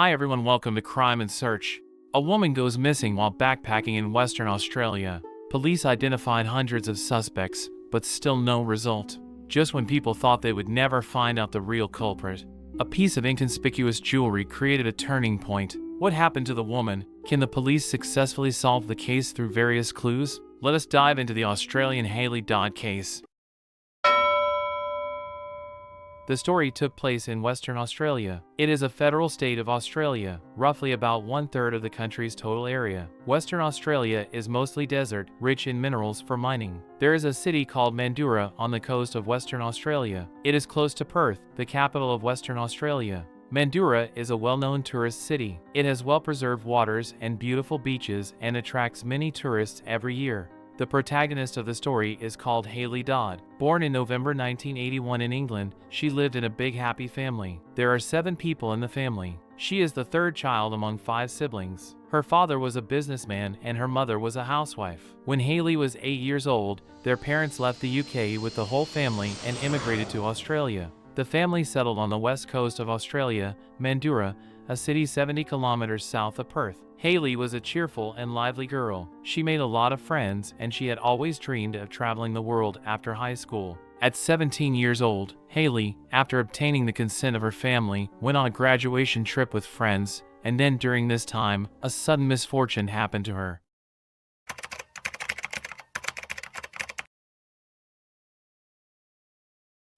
Hi everyone, welcome to Crime and Search. A woman goes missing while backpacking in Western Australia. Police identified hundreds of suspects, but still no result. Just when people thought they would never find out the real culprit, a piece of inconspicuous jewelry created a turning point. What happened to the woman? Can the police successfully solve the case through various clues? Let us dive into the Australian Hayley Dodd case. The story took place in Western Australia. It is a federal state of Australia, roughly about 1/3 of the country's total area. Western Australia is mostly desert, rich in minerals for mining. There is a city called Mandurah on the coast of Western Australia. It is close to Perth, the capital of Western Australia. Mandurah is a well-known tourist city. It has well-preserved waters and beautiful beaches and attracts many tourists every year. The protagonist of the story is called Hayley Dodd. Born in November 1981 in England, she lived in a big happy family. There are 7 people in the family. She is the 3rd child among 5 siblings. Her father was a businessman and her mother was a housewife. When Hayley was 8 years old, their parents left the UK with the whole family and immigrated to Australia. The family settled on the west coast of Australia, Mandurah, a city 70 kilometers south of Perth. Hayley was a cheerful and lively girl. She made a lot of friends and she had always dreamed of traveling the world after high school. At 17 years old, Hayley, after obtaining the consent of her family, went on a graduation trip with friends, and then during this time, a sudden misfortune happened to her.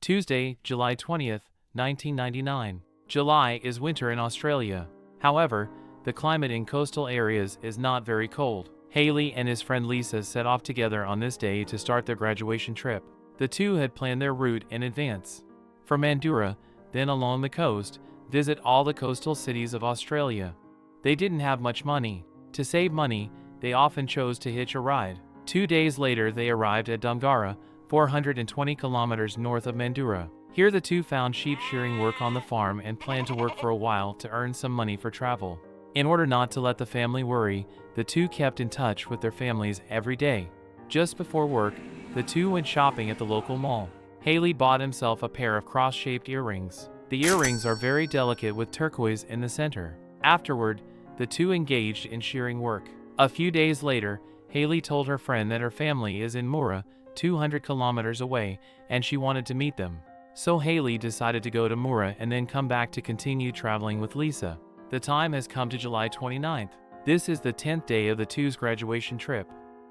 Tuesday, July 20th, 1999. July is winter in Australia. However, the climate in coastal areas is not very cold. Hayley and his friend Lisa set off together on this day to start their graduation trip. The two had planned their route in advance. From Mandurah, then along the coast, visit all the coastal cities of Australia. They didn't have much money. To save money, they often chose to hitch a ride. 2 days later they arrived at Dungara, 420 kilometers north of Mandurah. Here the two found sheep shearing work on the farm and planned to work for a while to earn some money for travel. In order not to let the family worry, the two kept in touch with their families every day. Just before work, the two went shopping at the local mall. Hayley bought himself a pair of cross-shaped earrings. The earrings are very delicate with turquoise in the center. Afterward, the two engaged in shearing work. A few days later, Hayley told her friend that her family is in Moora, 200 kilometers away, and she wanted to meet them. So Hayley decided to go to Moora and then come back to continue traveling with Lisa. The time has come to July 29th. This is the 10th day of the two's graduation trip.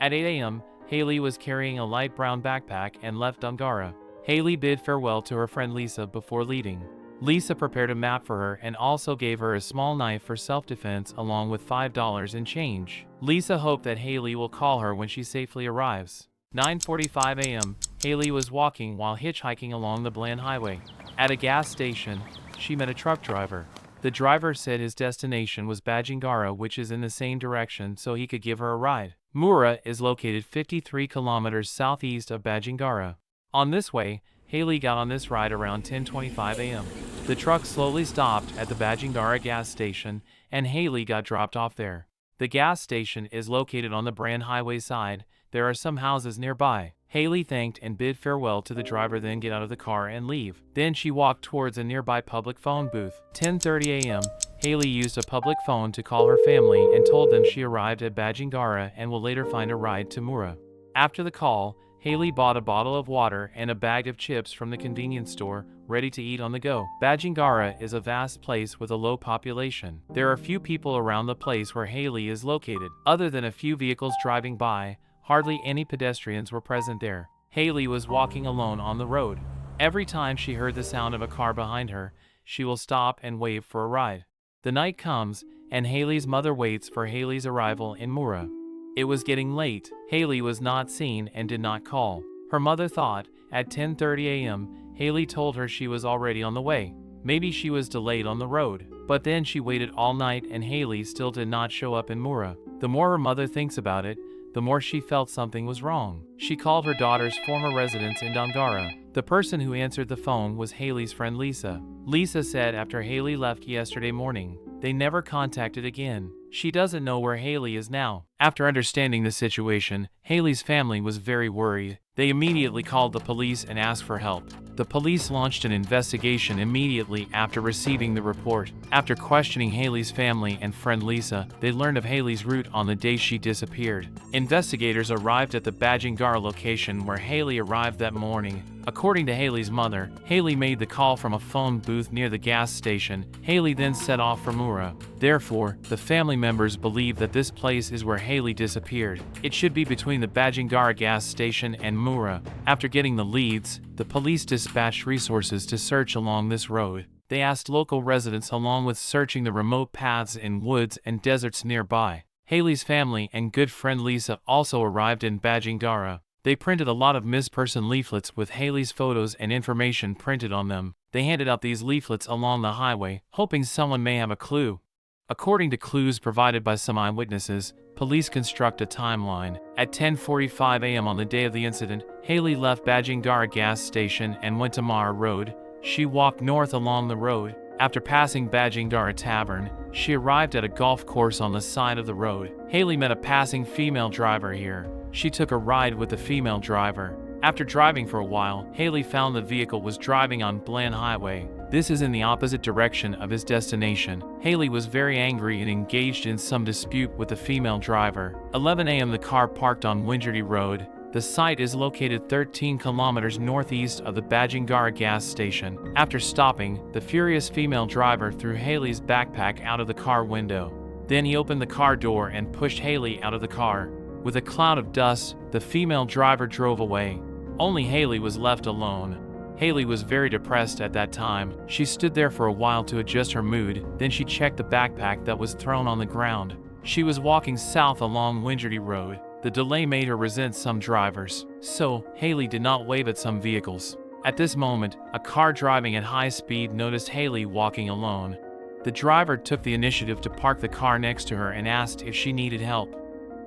At 8 a.m., Hayley was carrying a light brown backpack and left Dungara. Hayley bid farewell to her friend Lisa before leaving. Lisa prepared a map for her and also gave her a small knife for self-defense along with $5 in change. Lisa hoped that Hayley will call her when she safely arrives. 9:45 a.m., Hayley was walking while hitchhiking along the Bland Highway. At a gas station, she met a truck driver. The driver said his destination was Badgingarra, which is in the same direction, so he could give her a ride. Moora is located 53 kilometers southeast of Badgingarra. On this way, Hayley got on this ride around 10:25 a.m. The truck slowly stopped at the Badgingarra gas station, and Hayley got dropped off there. The gas station is located on the Brand Highway side. There are some houses nearby. Hayley thanked and bid farewell to the driver, then get out of the car and leave. Then she walked towards a nearby public phone booth. 10:30 a.m., Hayley used a public phone to call her family and told them she arrived at Badgingarra and will later find a ride to Moora. After the call, Hayley bought a bottle of water and a bag of chips from the convenience store, ready to eat on the go. Badgingarra is a vast place with a low population. There are few people around the place where Hayley is located. Other than a few vehicles driving by, hardly any pedestrians were present there. Hayley was walking alone on the road. Every time she heard the sound of a car behind her, she will stop and wave for a ride. The night comes, and Hayley's mother waits for Hayley's arrival in Moora. It was getting late. Hayley was not seen and did not call. Her mother thought, at 10:30 a.m., Hayley told her she was already on the way. Maybe she was delayed on the road. But then she waited all night and Hayley still did not show up in Moora. The more her mother thinks about it, the more she felt something was wrong. She called her daughter's former residence in Dungara. The person who answered the phone was Hayley's friend Lisa. Lisa said after Hayley left yesterday morning, they never contacted again. She doesn't know where Hayley is now. After understanding the situation, Hayley's family was very worried. They immediately called the police and asked for help. The police launched an investigation immediately after receiving the report. After questioning Hayley's family and friend Lisa, they learned of Hayley's route on the day she disappeared. Investigators arrived at the Badgingarra location where Hayley arrived that morning. According to Hayley's mother, Hayley made the call from a phone booth near the gas station. Hayley then set off for Mura. Therefore, the family members believe that this place is where Hayley disappeared. It should be between the Badgingarra gas station and Mura. After getting the leads, the police dispatched resources to search along this road. They asked local residents along with searching the remote paths in woods and deserts nearby. Hayley's family and good friend Lisa also arrived in Badgingarra. They printed a lot of missing person leaflets with Hayley's photos and information printed on them. They handed out these leaflets along the highway, hoping someone may have a clue. According to clues provided by some eyewitnesses, police construct a timeline. At 10:45 a.m. on the day of the incident, Hayley left Badgingarra gas station and went to Mara Road. She walked north along the road. After passing Badgingarra Tavern, she arrived at a golf course on the side of the road. Hayley met a passing female driver here. She took a ride with the female driver. After driving for a while, Hayley found the vehicle was driving on Bland Highway. This is in the opposite direction of his destination. Hayley was very angry and engaged in some dispute with the female driver. 11 a.m. the car parked on Wingerty Road. The site is located 13 kilometers northeast of the Badgingarra gas station. After stopping, the furious female driver threw Hayley's backpack out of the car window. Then he opened the car door and pushed Hayley out of the car. With a cloud of dust, the female driver drove away. Only Hayley was left alone. Hayley was very depressed at that time. She stood there for a while to adjust her mood, then she checked the backpack that was thrown on the ground. She was walking south along Wingerty Road. The delay made her resent some drivers, so Hayley did not wave at some vehicles. At this moment, a car driving at high speed noticed Hayley walking alone. The driver took the initiative to park the car next to her and asked if she needed help.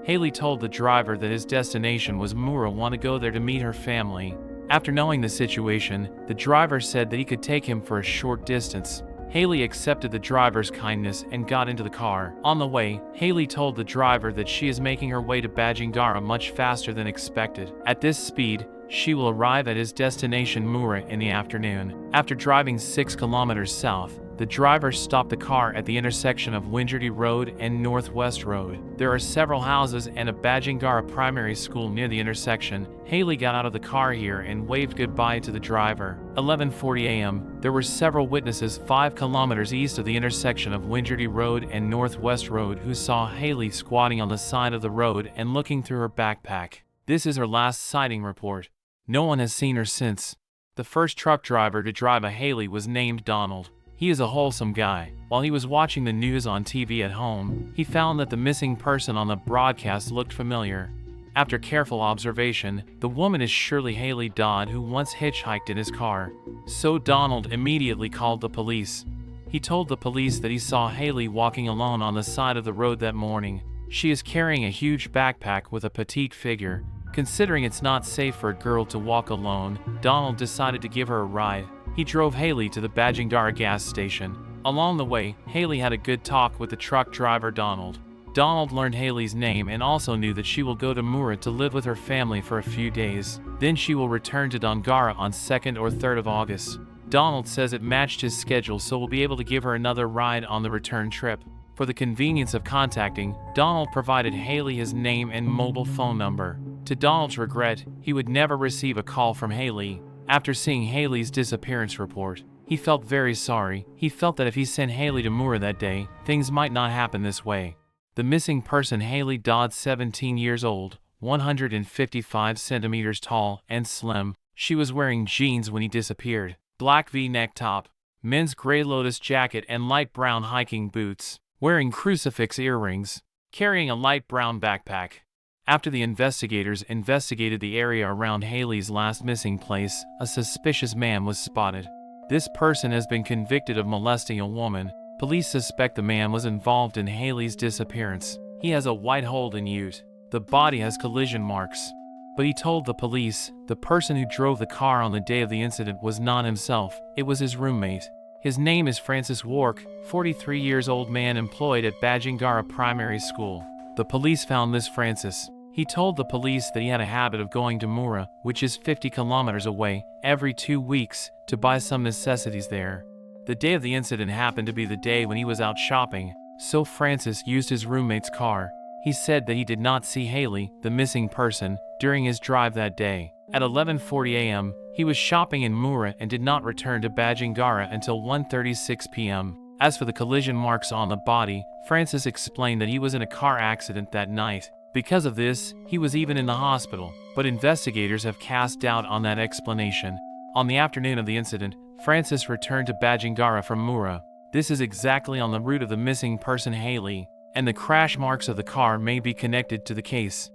Hayley told the driver that his destination was Mura, want to go there to meet her family. After knowing the situation, the driver said that he could take him for a short distance. Hayley accepted the driver's kindness and got into the car. On the way, Hayley told the driver that she is making her way to Badgingarra much faster than expected. At this speed, she will arrive at his destination Mura in the afternoon. After driving 6 kilometers south, the driver stopped the car at the intersection of Wingerty Road and Northwest Road. There are several houses and a Badgingarra primary school near the intersection. Hayley got out of the car here and waved goodbye to the driver. 11:40 a.m. There were several witnesses 5 kilometers east of the intersection of Wingerty Road and Northwest Road who saw Hayley squatting on the side of the road and looking through her backpack. This is her last sighting report. No one has seen her since. The first truck driver to drive a Hayley was named Donald. He is a wholesome guy. While he was watching the news on TV at home, he found that the missing person on the broadcast looked familiar. After careful observation, the woman is surely Hayley Dodd, who once hitchhiked in his car. So Donald immediately called the police. He told the police that he saw Hayley walking alone on the side of the road that morning. She is carrying a huge backpack with a petite figure. Considering it's not safe for a girl to walk alone, Donald decided to give her a ride. He drove Hayley to the Badgingarra gas station. Along the way, Hayley had a good talk with the truck driver Donald. Donald learned Hayley's name and also knew that she will go to Mura to live with her family for a few days. Then she will return to Dongara on 2nd or 3rd of August. Donald says it matched his schedule, so will be able to give her another ride on the return trip. For the convenience of contacting, Donald provided Hayley his name and mobile phone number. To Donald's regret, he would never receive a call from Hayley. After seeing Hayley's disappearance report, he felt very sorry. He felt that if he sent Hayley to Mura that day, things might not happen this way. The missing person, Hayley Dodd, 17 years old, 155 centimeters tall and slim. She was wearing jeans when he disappeared, black V-neck top, men's gray Lotus jacket and light brown hiking boots, wearing crucifix earrings, carrying a light brown backpack. After the investigators investigated the area around Hayley's last missing place, a suspicious man was spotted. This person has been convicted of molesting a woman. Police suspect the man was involved in Hayley's disappearance. He has a white Holden ute. The body has collision marks. But he told the police the person who drove the car on the day of the incident was not himself, it was his roommate. His name is Francis Wark, 43 years old man employed at Badgingarra Primary School. The police found this Francis. He told the police that he had a habit of going to Mura, which is 50 kilometers away, every 2 weeks, to buy some necessities there. The day of the incident happened to be the day when he was out shopping, so Francis used his roommate's car. He said that he did not see Hayley, the missing person, during his drive that day. At 11:40 a.m., he was shopping in Mura and did not return to Bajingara until 1:36 p.m. As for the collision marks on the body, Francis explained that he was in a car accident that night. Because of this, he was even in the hospital, but investigators have cast doubt on that explanation. On the afternoon of the incident, Francis returned to Bajingara from Mura. This is exactly on the route of the missing person Hayley, and the crash marks of the car may be connected to the case.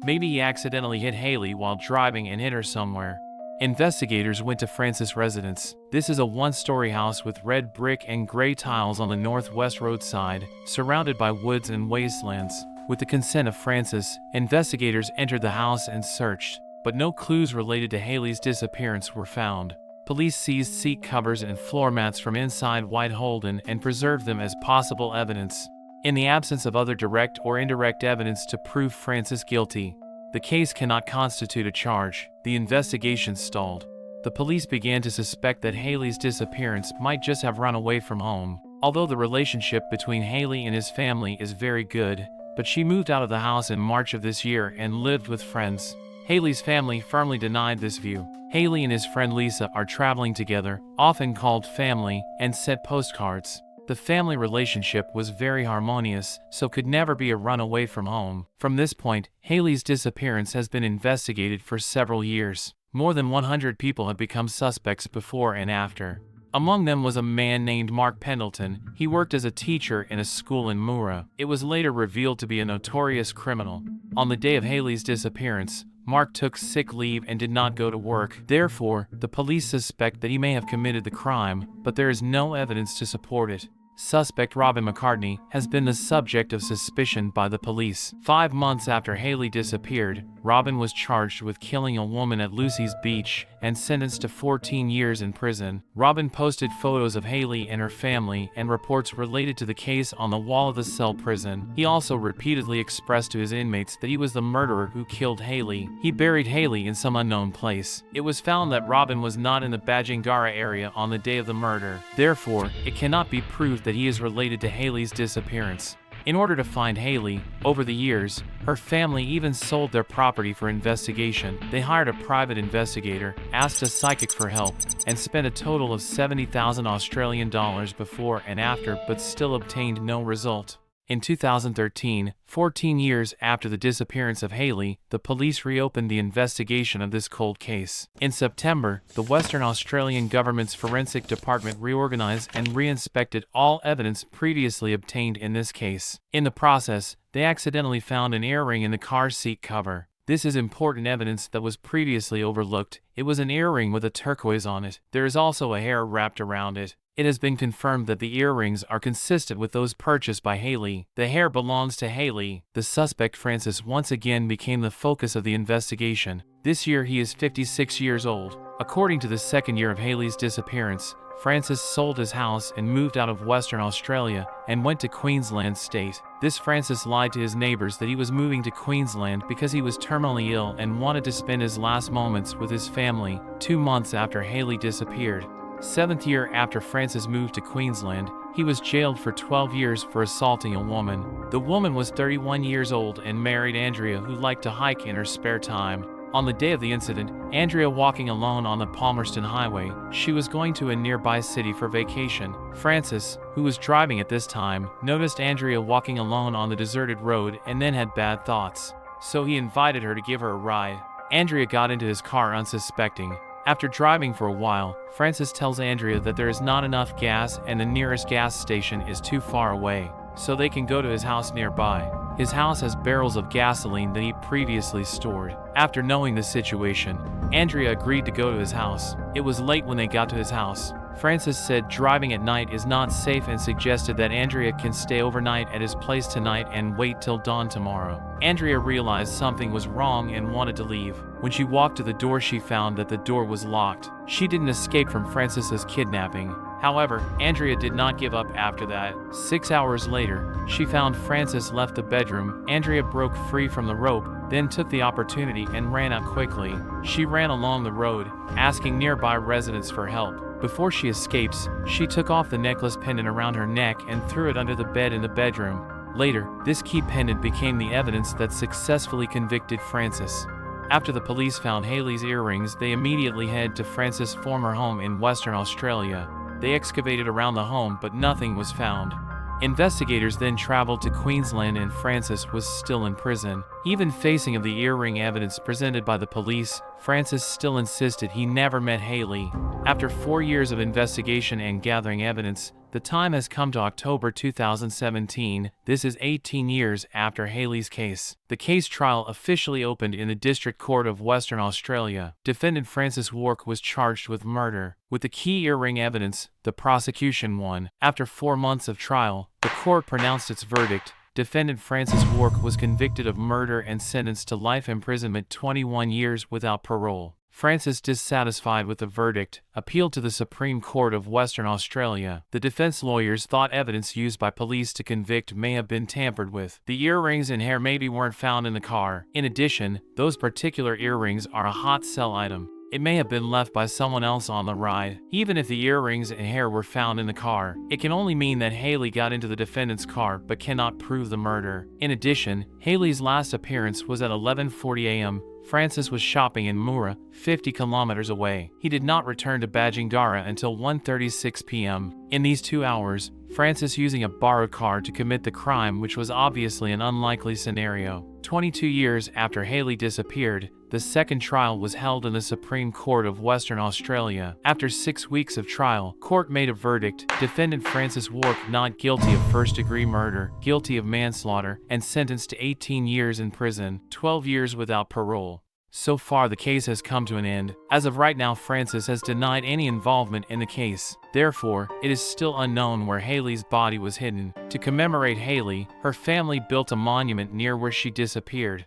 Maybe he accidentally hit Hayley while driving and hit her somewhere. Investigators went to Francis' residence. This is a one-story house with red brick and gray tiles on the northwest roadside, surrounded by woods and wastelands. With the consent of Francis, investigators entered the house and searched, but no clues related to Hayley's disappearance were found. Police seized seat covers and floor mats from inside White Holden and preserved them as possible evidence. In the absence of other direct or indirect evidence to prove Francis guilty, the case cannot constitute a charge. The investigation stalled. The police began to suspect that Hayley's disappearance might just have run away from home. Although the relationship between Hayley and his family is very good, but she moved out of the house in March of this year and lived with friends. Hayley's family firmly denied this view. Hayley and his friend Lisa are traveling together, often called family, and sent postcards. The family relationship was very harmonious, so could never be a run away from home. From this point, Hayley's disappearance has been investigated for several years. More than 100 people have become suspects before and after. Among them was a man named Mark Pendleton. He worked as a teacher in a school in Mura. It was later revealed to be a notorious criminal. On the day of Hayley's disappearance, Mark took sick leave and did not go to work. Therefore, the police suspect that he may have committed the crime, but there is no evidence to support it. Suspect Robin McCartney has been the subject of suspicion by the police. 5 months after Hayley disappeared, Robin was charged with killing a woman at Lucy's Beach and sentenced to 14 years in prison. Robin posted photos of Hayley and her family and reports related to the case on the wall of the cell prison. He also repeatedly expressed to his inmates that he was the murderer who killed Hayley. He buried Hayley in some unknown place. It was found that Robin was not in the Bajingara area on the day of the murder. Therefore, it cannot be proved that he is related to Hayley's disappearance. In order to find Hayley, over the years, her family even sold their property for investigation. They hired a private investigator, asked a psychic for help, and spent a total of 70,000 Australian dollars before and after, but still obtained no result. In 2013, 14 years after the disappearance of Hayley, the police reopened the investigation of this cold case. In September, the Western Australian government's forensic department reorganized and re-inspected all evidence previously obtained in this case. In the process, they accidentally found an earring in the car seat cover. This is important evidence that was previously overlooked. It was an earring with a turquoise on it. There is also a hair wrapped around it. It has been confirmed that the earrings are consistent with those purchased by Hayley. The hair belongs to Hayley. The suspect Francis once again became the focus of the investigation. This year he is 56 years old. According to the second year of Hayley's disappearance, Francis sold his house and moved out of Western Australia and went to Queensland state. This Francis lied to his neighbors that he was moving to Queensland because he was terminally ill and wanted to spend his last moments with his family. 2 months after Hayley disappeared, 7th year after Francis moved to Queensland, he was jailed for 12 years for assaulting a woman. The woman was 31 years old and married Andrea, who liked to hike in her spare time. On the day of the incident, Andrea walking alone on the Palmerston Highway. She was going to a nearby city for vacation. Francis, who was driving at this time, noticed Andrea walking alone on the deserted road and then had bad thoughts. So he invited her to give her a ride. Andrea got into his car unsuspecting. After driving for a while, Francis tells Andrea that there is not enough gas and the nearest gas station is too far away, so they can go to his house nearby. His house has barrels of gasoline that he previously stored. After knowing the situation, Andrea agreed to go to his house. It was late when they got to his house. Francis said driving at night is not safe and suggested that Andrea can stay overnight at his place tonight and wait till dawn tomorrow. Andrea realized something was wrong and wanted to leave. When she walked to the door, she found that the door was locked. She didn't escape from Francis's kidnapping. However, Andrea did not give up after that. 6 hours later, she found Francis left the bedroom. Andrea broke free from the rope. then took the opportunity and ran out quickly. She ran along the road, asking nearby residents for help. Before she escapes, she took off the necklace pendant around her neck and threw it under the bed in the bedroom. Later, this key pendant became the evidence that successfully convicted Frances. After the police found Hayley's earrings, they immediately headed to Frances' former home in Western Australia. They excavated around the home, but nothing was found. Investigators then traveled to Queensland and Frances was still in prison. Even facing of the earring evidence presented by the police, Frances still insisted he never met Hayley. After 4 years of investigation and gathering evidence, the time has come to October 2017. This is 18 years after Hayley's case. The case trial officially opened in the District Court of Western Australia. Defendant Frances Wark was charged with murder. With the key earring evidence, the prosecution won. After 4 months of trial, the court pronounced its verdict. Defendant Frances Wark was convicted of murder and sentenced to life imprisonment, 21 years without parole. Frances, dissatisfied with the verdict, appealed to the Supreme Court of Western Australia. The defense lawyers thought evidence used by police to convict may have been tampered with. The earrings and hair maybe weren't found in the car. In addition, those particular earrings are a hot sell item. It may have been left by someone else on the ride. Even if the earrings and hair were found in the car, it can only mean that Hayley got into the defendant's car but cannot prove the murder. In addition, Hayley's last appearance was at 11:40 a.m. Frances was shopping in Moora, 50 kilometers away. He did not return to Badgingarra until 1:36 p.m. In these 2 hours, Frances using a borrowed car to commit the crime, which was obviously an unlikely scenario. 22 years after Hayley disappeared, the second trial was held in the Supreme Court of Western Australia. After 6 weeks of trial, court made a verdict: defendant Frances Wark not guilty of first-degree murder, guilty of manslaughter, and sentenced to 18 years in prison, 12 years without parole. So far, the case has come to an end. As of right now, Frances has denied any involvement in the case. Therefore, it is still unknown where Hayley's body was hidden. To commemorate Hayley, her family built a monument near where she disappeared.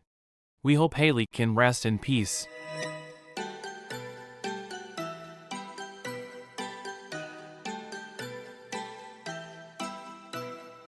We hope Hayley can rest in peace.